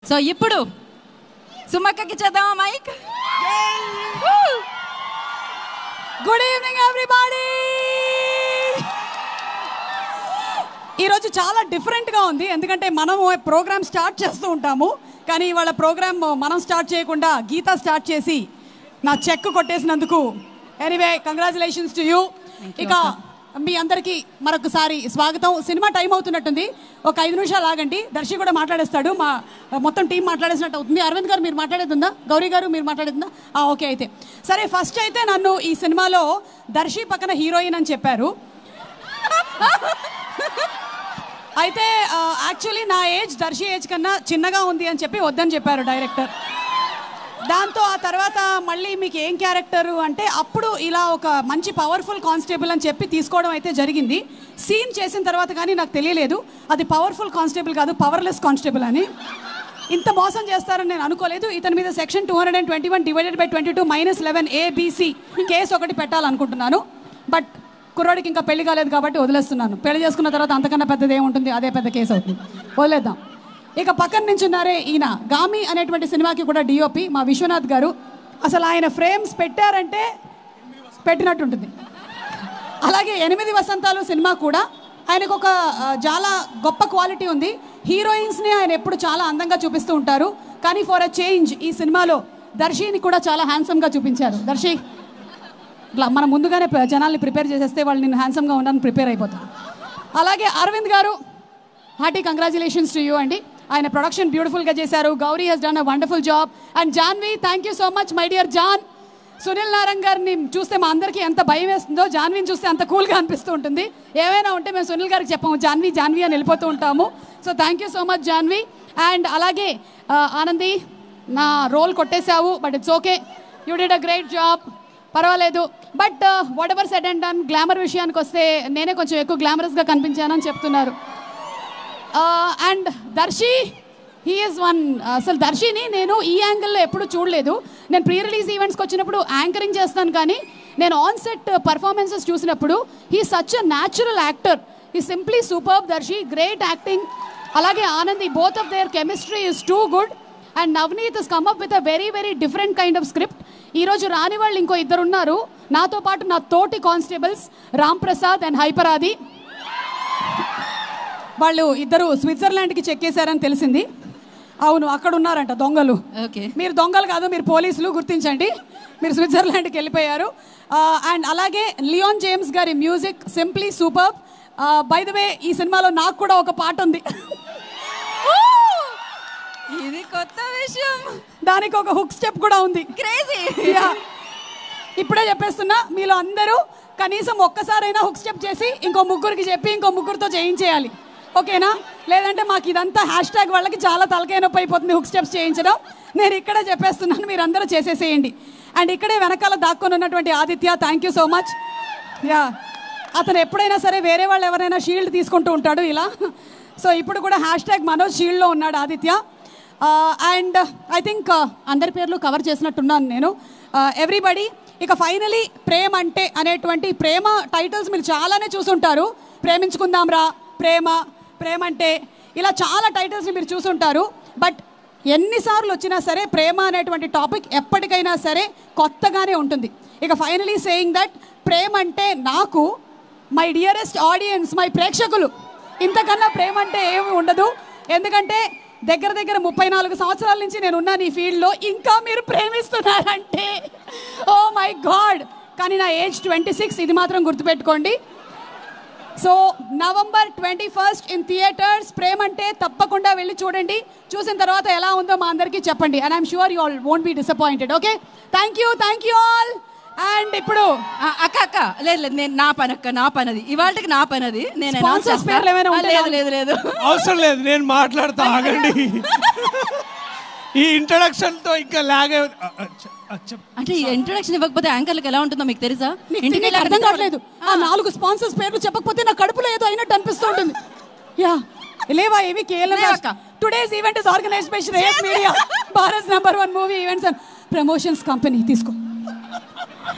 So ఇప్పుడు సుమక్కకి చేద్దామా mic. Good evening everybody. ఈరోజు చాలా డిఫరెంట్గా ఉంది, ఎందుకంటే మనం ప్రోగ్రామ్ స్టార్ట్ చేస్తూ ఉంటాము, కానీ ఇవాళ ప్రోగ్రామ్ మనం స్టార్ట్ చేయకుండా గీత స్టార్ట్ చేసి నా చెక్ కొట్టేసినందుకు ఎనీవే కంగ్రాచులేషన్స్ టు యూ. ఇక మీ అందరికీ మరొకసారి స్వాగతం. సినిమా టైం అవుతున్నట్టుంది, ఒక 5 నిమిషాలు ఆగండి, దర్శి కూడా మాట్లాడేస్తాడు, మా మొత్తం టీం మాట్లాడేసినట్టు అవుతుంది. అరవింద్ గారు మీరు మాట్లాడేస్తుందా, గౌరీ గారు మీరు మాట్లాడేస్తుందా? ఓకే అయితే సరే. ఫస్ట్ అయితే నన్ను ఈ సినిమాలో దర్శి పక్కన హీరోయిన్ అని చెప్పారు. అయితే యాక్చువల్లీ నా ఏజ్ దర్శి ఏజ్ కన్నా చిన్నగా ఉంది అని చెప్పి వద్దని చెప్పారు డైరెక్టర్. దాంతో ఆ తర్వాత మళ్ళీ మీకు ఏం క్యారెక్టరు అంటే అప్పుడు ఇలా ఒక మంచి పవర్ఫుల్ కానిస్టేబుల్ అని చెప్పి తీసుకోవడం అయితే జరిగింది. సీన్ చేసిన తర్వాత కానీ నాకు తెలియలేదు అది పవర్ఫుల్ కానిస్టేబుల్ కాదు, పవర్లెస్ కానిస్టేబుల్ అని. ఇంత మోసం చేస్తారని నేను అనుకోలేదు. ఇతని మీద సెక్షన్ 221/22 - 11 కేసు ఒకటి పెట్టాలనుకుంటున్నాను. బట్ కుర్రాడికి ఇంకా పెళ్లి కాలేదు కాబట్టి వదిలేస్తున్నాను. పెళ్లి చేసుకున్న తర్వాత అంతకన్నా పెద్దది ఏముంటుంది, అదే పెద్ద కేసు అవుతుంది, వదిలేద్దాం. ఇక పక్కన నుంచున్నారే ఈయన గామి అనేటువంటి సినిమాకి కూడా డిఓపి మా విశ్వనాథ్ గారు. అసలు ఆయన ఫ్రేమ్స్ పెట్టారంటే పెట్టినట్టుంటుంది. అలాగే 8 వసంతాలు సినిమా కూడా ఆయనకు ఒక చాలా గొప్ప క్వాలిటీ ఉంది. హీరోయిన్స్ని ఆయన ఎప్పుడు చాలా అందంగా చూపిస్తూ ఉంటారు, కానీ ఫర్ అ చేంజ్ ఈ సినిమాలో దర్శిని కూడా చాలా హ్యాండ్సమ్గా చూపించారు. దర్శి ఇట్లా మనం ముందుగానే జనాల్ని ప్రిపేర్ చేసేస్తే వాళ్ళు నేను హ్యాండ్సమ్గా ఉన్నాను ప్రిపేర్ అయిపోతాను. అలాగే అరవింద్ గారు హార్టీ కంగ్రాచులేషన్స్ టు యూ అండి. ఆయన ప్రొడక్షన్ బ్యూటిఫుల్గా చేశారు. Gauri he's done a wonderful job. And Janhvi thank you so much my dear Jaan. Sunil Narayan గారిని చూస్తే మా అందరికీ ఎంత భయం వేస్తుందో, జాన్విని చూస్తే అంత కూల్గా అనిపిస్తూ ఉంటుంది. ఏమైనా ఉంటే మేము సునీల్ గారికి చెప్పాము జాన్వి జాన్వి అని వెళ్ళిపోతూ ఉంటాము. So thank you so much Janvi. And అలాగే ఆనంది నా రోల్ కొట్టేశావు, but it's okay, you did a great job, పర్వాలేదు. But whatever said and done, glamour విషయానికి వస్తే నేనే కొంచెం ఎక్కువ గ్లామరస్గా కనిపించానని చెప్తున్నారు. And Darshi he is one. అసలు దర్శిని నేను ఈ యాంగిల్లో ఎప్పుడు చూడలేదు. నేను ప్రీ రిలీజ్ ఈవెంట్స్కి వచ్చినప్పుడు యాంకరింగ్ చేస్తాను, కానీ నేను ఆన్ సెట్ పర్ఫార్మెన్సెస్ చూసినప్పుడు he such a natural actor. He simply superb Darshi, great acting. అలాగే Anandi, both of their chemistry is too good. And Navneet has come up with a very very different kind of script. ఈరోజు రాని వాళ్ళు ఇంకో 2 ఉన్నారు నాతో పాటు, నా తోటి కానిస్టేబుల్స్ రామ్ ప్రసాద్ అండ్ హైపరాది. వాళ్ళు ఇద్దరు స్విట్జర్లాండ్కి చెక్కేశారని తెలిసింది. అవును, అక్కడ ఉన్నారంట దొంగలు. మీరు దొంగలు కాదు, మీరు పోలీసులు, గుర్తించండి. మీరు స్విట్జర్లాండ్కి వెళ్ళిపోయారు. అండ్ అలాగే లియోన్ జేమ్స్ గారి music simply superb. By the way ఈ సినిమాలో నాకు కూడా ఒక పాట ఉంది. ఇది కొత్త విషయం, దానికి ఒక హుక్ స్టెప్ కూడా ఉంది. క్రేజీ. ఇప్పుడే చెప్పేస్తున్నా, మీలో అందరూ కనీసం ఒక్కసారైనా హుక్ స్టెప్ చేసి ఇంకో ముగ్గురికి చెప్పి ఇంకో ముగ్గురితో చేయించేయాలి, ఓకేనా? లేదంటే మాకు ఇదంతా హ్యాష్ట్యాగ్ వాళ్ళకి చాలా తలకాయ నొప్పి అయిపోతుంది హుక్ స్టెప్స్ చేయించడం. నేను ఇక్కడే చెప్పేస్తున్నాను, మీరు అందరూ చేసేసేయండి. అండ్ ఇక్కడే వెనకాల దాక్కొని ఉన్నటువంటి Aditya, thank you so much. అతను ఎప్పుడైనా సరే వేరే వాళ్ళు ఎవరైనా షీల్డ్ తీసుకుంటూ ఉంటాడు ఇలా. సో ఇప్పుడు కూడా హ్యాష్ట్యాగ్ మనోజ్ షీల్డ్లో ఉన్నాడు ఆదిత్య. అండ్ ఐ థింక్ అందరి పేర్లు కవర్ చేసినట్టున్నాను నేను, ఎవ్రీబడి. ఇక ఫైనలీ ప్రేమ అంటే అనేటువంటి ప్రేమ టైటిల్స్ మీరు చాలానే చూసుంటారు. ప్రేమించుకుందాం రా, ప్రేమ, ప్రేమ అంటే, ఇలా చాలా టైటిల్స్ని మీరు చూసుంటారు. బట్ ఎన్నిసార్లు వచ్చినా సరే ప్రేమ అనేటువంటి టాపిక్ ఎప్పటికైనా సరే కొత్తగానే ఉంటుంది. ఇక ఫైనలీ సేయింగ్ దట్ ప్రేమ అంటే నాకు మై డియరెస్ట్ ఆడియన్స్, మై ప్రేక్షకులు, ఇంతకన్నా ప్రేమ అంటే ఏమి ఉండదు. ఎందుకంటే దగ్గర 34 సంవత్సరాల నుంచి నేను ఉన్నాను ఈ ఫీల్డ్లో, ఇంకా మీరు ప్రేమిస్తున్నారంటే ఓ మై గాడ్. కానీ నా ఏజ్ 26, ఇది మాత్రం గుర్తుపెట్టుకోండి. So November 21 in theatres. ప్రేమ అంటే తప్పకుండా వెళ్ళి చూడండి. చూసిన తర్వాత ఎలా ఉందో మా అందరికీ చెప్పండి. And I'm sure you all won't be disappointed. Okay, thank you all. And ఇప్పుడు అక్క లేదు నేను నా పనది ఇవాళకి నా పనది. నేను లేదు అవసరం లేదు, నేను మాట్లాడతా, ఆగండి. ఈ ఇంట్రడక్షన్ తో ఇంకా లాగే అంటే ఇంట్రడక్షన్ ఇవ్వకపోతే యాంకర్లకు ఎలా ఉంటుందో మీకు తెలుసా? ఇంటికి అర్థం కావట్లేదు. ఆ 4 స్పాన్సర్స్ పేర్లు చెప్పకపోతే నా కడుపులో ఏదో అయినట్టు అనిపిస్తూ ఉంటుంది. లేవా ఇవి కేవలం today's event is organised by Shreyas media, Bharat #1 movie events and promotions company. తీసుకో.